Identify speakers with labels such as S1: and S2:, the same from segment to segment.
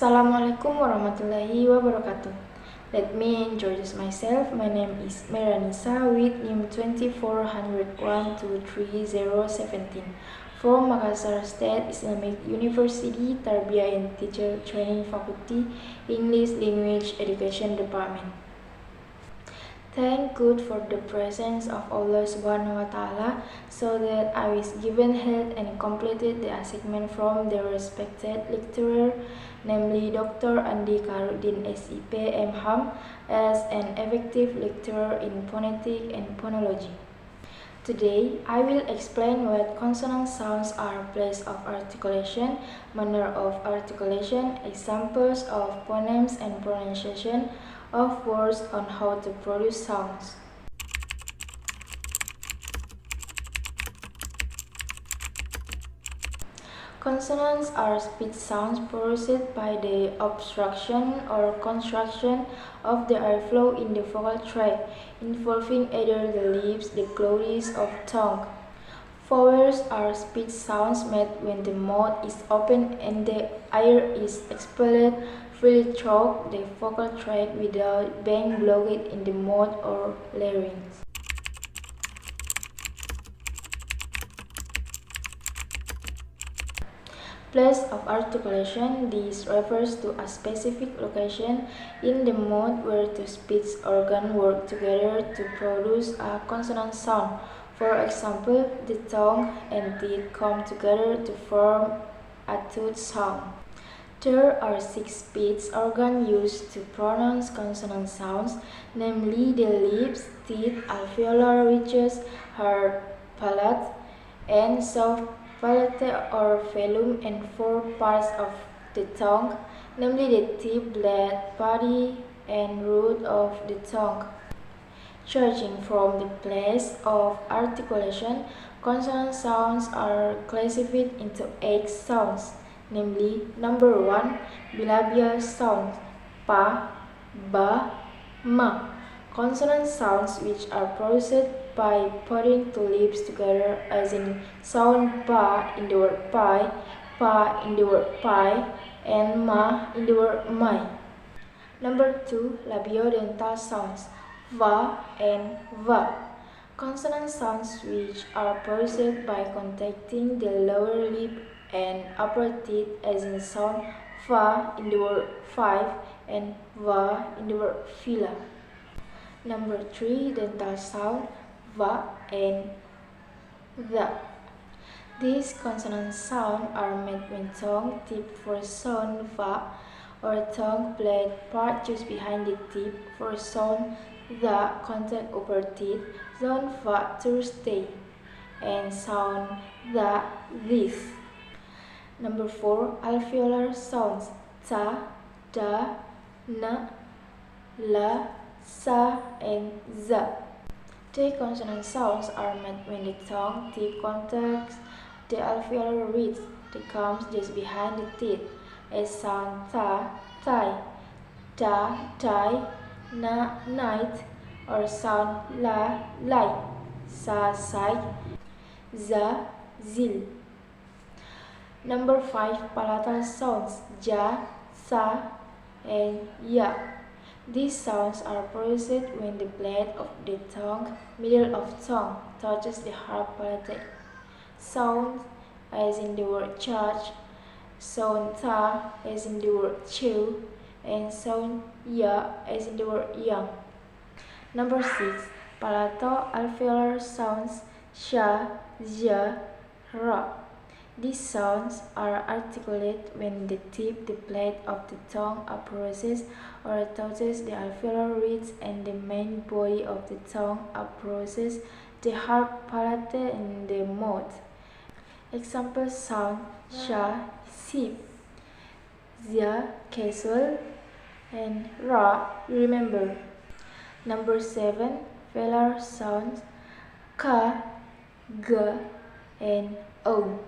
S1: Assalamualaikum warahmatullahi wabarakatuh. Let me introduce myself. My name is Meranisa with NIM 240123017 from Makassar State Islamic University Tarbiyah and Teacher Training Faculty, English Language Education Department. Thank God for the presence of Allah Subhanahu wa Ta'ala, so that I was given health and completed the assignment from the respected lecturer, namely Dr. Andi Karudin SIP MHAM, as an effective lecturer in phonetic and phonology. Today, I will explain what consonant sounds are, place of articulation, manner of articulation, examples of phonemes and pronunciation of words, on how to produce sounds. Consonants are speech sounds produced by the obstruction or contraction of the airflow in the vocal tract, involving either the lips, the glottis, or tongue. Vowels are speech sounds made when the mouth is open and the air is expelled freely through the vocal tract without being blocked in the mouth or larynx. Place of articulation. This refers to a specific location in the mouth where two speech organs work together to produce a consonant sound. For example, the tongue and teeth come together to form a tooth sound. There are 6 speech organs used to pronounce consonant sounds, namely the lips, teeth, alveolar ridges, hard palate, and soft palate or velum, and 4 parts of the tongue, namely the tip, blade, body, and root of the tongue. Judging from the place of articulation, consonant sounds are classified into 8 sounds, namely number 1, bilabial sounds, pa, ba, ma. Consonant sounds which are produced by putting two lips together, as in sound pa in the word pie, pa in the word pie, and ma in the word my. Number 2, labiodental sounds, va and va. Consonant sounds which are produced by contacting the lower lip and upper teeth, as in sound fa in the word five and va in the word villa. Number 3, dental sound, va and the. These consonant sounds are made when tongue tip for sound va, or tongue blade part just behind the tip for sound the contact upper teeth, sound va Thursday, and sound the this. Number 4, alveolar sounds, ta, da, na, la, sa, and za. The consonant sounds are made when the tongue tip contacts the alveolar ridge that comes just behind the teeth, as sound ta, tie, da, tie, na, night, or sound la, light, sa, sight, za, zil. Number 5, palatal sounds, ja, sa, and ya. These sounds are produced when the blade of the tongue, middle of tongue, touches the hard palate. Sound, as in the word charge, sound ta, as in the word chew, and sound ya, as in the word young. Number 6, palato-alveolar sounds, sha, ja, ra. These sounds are articulate when the tip, the blade of the tongue approaches or touches the alveolar ridge and the main body of the tongue approaches the hard palate in the mouth. Example sound, sha, sip, ja, casual, and ra, remember. Number 7, velar sounds, ka, ga, and o.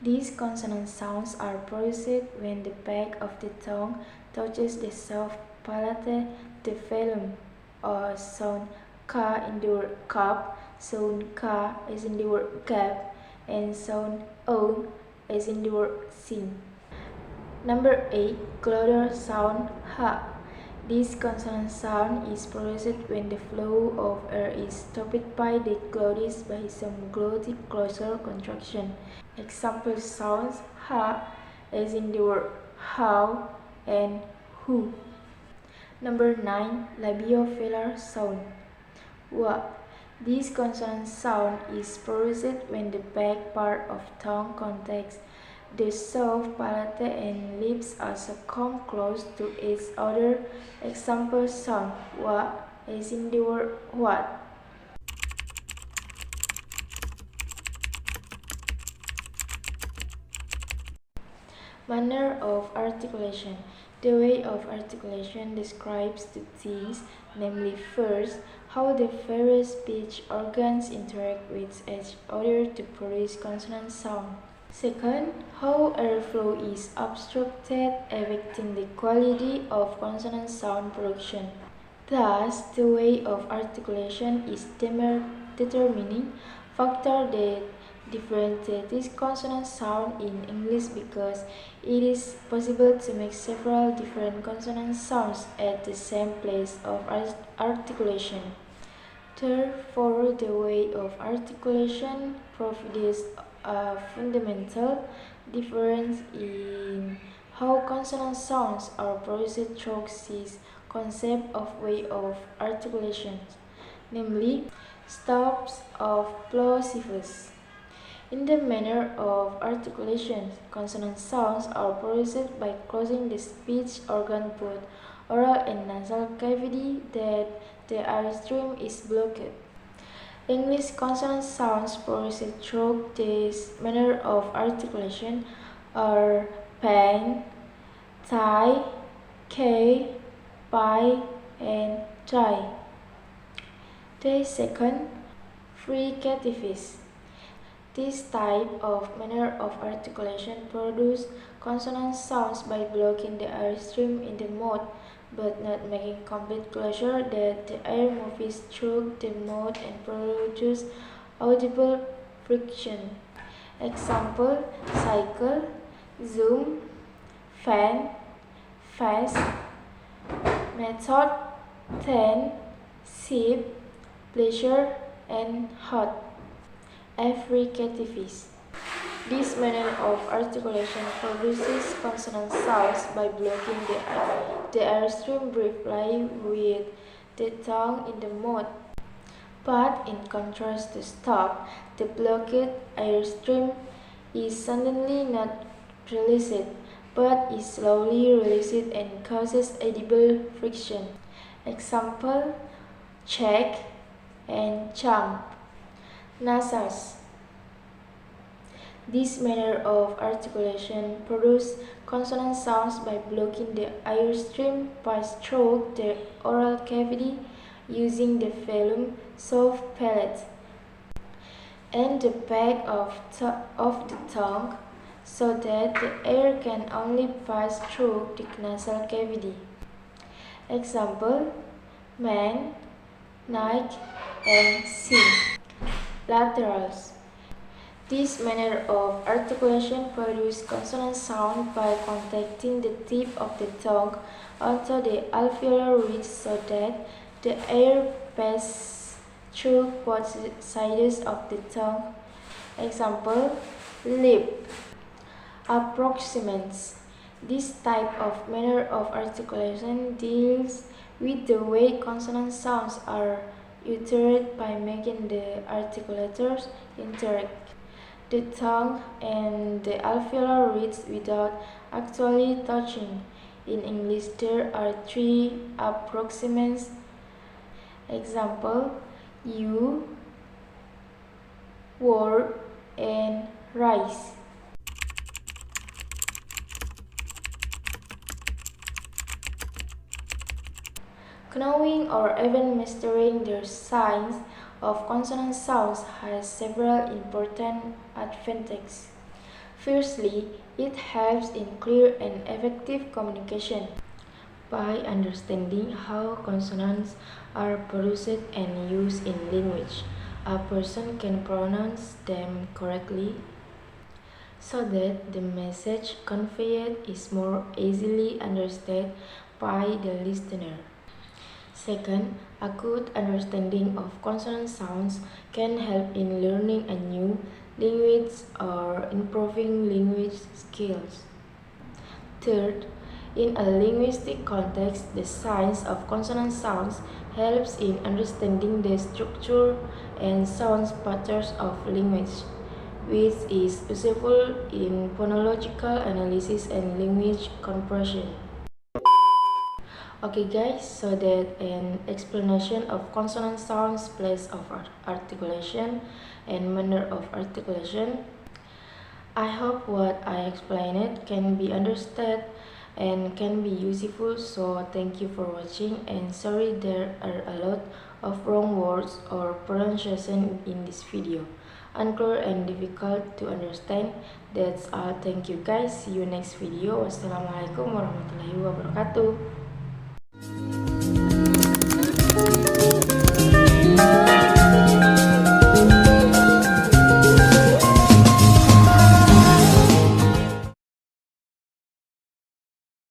S1: These consonant sounds are produced when the back of the tongue touches the soft palate, the velum, or sound ka in the word cup, sound ka as in the word cap, and sound o as in the word sing. Number 8. Glottal sound H. This consonant sound is produced when the flow of air is stopped by the glottis by some glottic closure contraction. Example sounds H as in the word how and who. Number 9. Labiovelar sound W. This consonant sound is produced when the back part of tongue contacts the soft palate and lips also come close to each other. Example sound Wa as in the word what. Manner of articulation. The way of articulation describes two things, namely first, how the various speech organs interact with each other to produce consonant sound. Second, how airflow is obstructed, affecting the quality of consonant sound production. Thus, the way of articulation is determining factor that differentiates consonant sound in English because it is possible to make several different consonant sounds at the same place of articulation. Therefore, the way of articulation provides a fundamental difference in how consonant sounds are produced through this concept of way of articulation, namely stops of plosives. In the manner of articulation, consonant sounds are produced by closing the speech organ, both oral and nasal cavity, that the airstream is blocked. English consonant sounds produced through this manner of articulation are pen, tie, k, pi, and tie. The second, fricatives. This type of manner of articulation produces consonant sounds by blocking the airstream in the mouth, but not making complete closure that the air moves through the mouth and produces audible friction. Example: cycle, zoom, fan, fast, method, ten, sip, pleasure, and hot. Affricatives. This manner of articulation produces consonant sounds by blocking the airstream briefly with the tongue in the mouth. But in contrast to stop, the blocked airstream is suddenly not released, but is slowly released and causes audible friction. Example: check and jump. Nasals. This manner of articulation produces consonant sounds by blocking the airstream passed through the oral cavity using the velum, soft palate, and the back of the tongue, so that the air can only pass through the nasal cavity. Example: man, night, and sing. Laterals. This manner of articulation produces consonant sound by contacting the tip of the tongue onto the alveolar ridge so that the air passes through both sides of the tongue. Example: lip. Approximants. This type of manner of articulation deals with the way consonant sounds are uttered by making the articulators interact the tongue and the alveolar ridge without actually touching. In English, there are three approximants. Example: you, word, and rise. Knowing or even mastering the signs of consonant sounds has several important advantages. Firstly, it helps in clear and effective communication. By understanding how consonants are produced and used in language, a person can pronounce them correctly. so that the message conveyed is more easily understood by the listener. Second, a good understanding of consonant sounds can help in learning a new language or improving language skills. Third, in a linguistic context, the science of consonant sounds helps in understanding the structure and sound patterns of language, which is useful in phonological analysis and language comprehension. Okay guys, so that an explanation of consonant sounds, place of articulation, and manner of articulation. I hope what I explained can be understood and can be useful, so thank you for watching, and sorry there are a lot of wrong words or pronunciation in this video, unclear and difficult to understand. That's all, thank you guys, see you next video. Wassalamualaikum warahmatullahi wabarakatuh.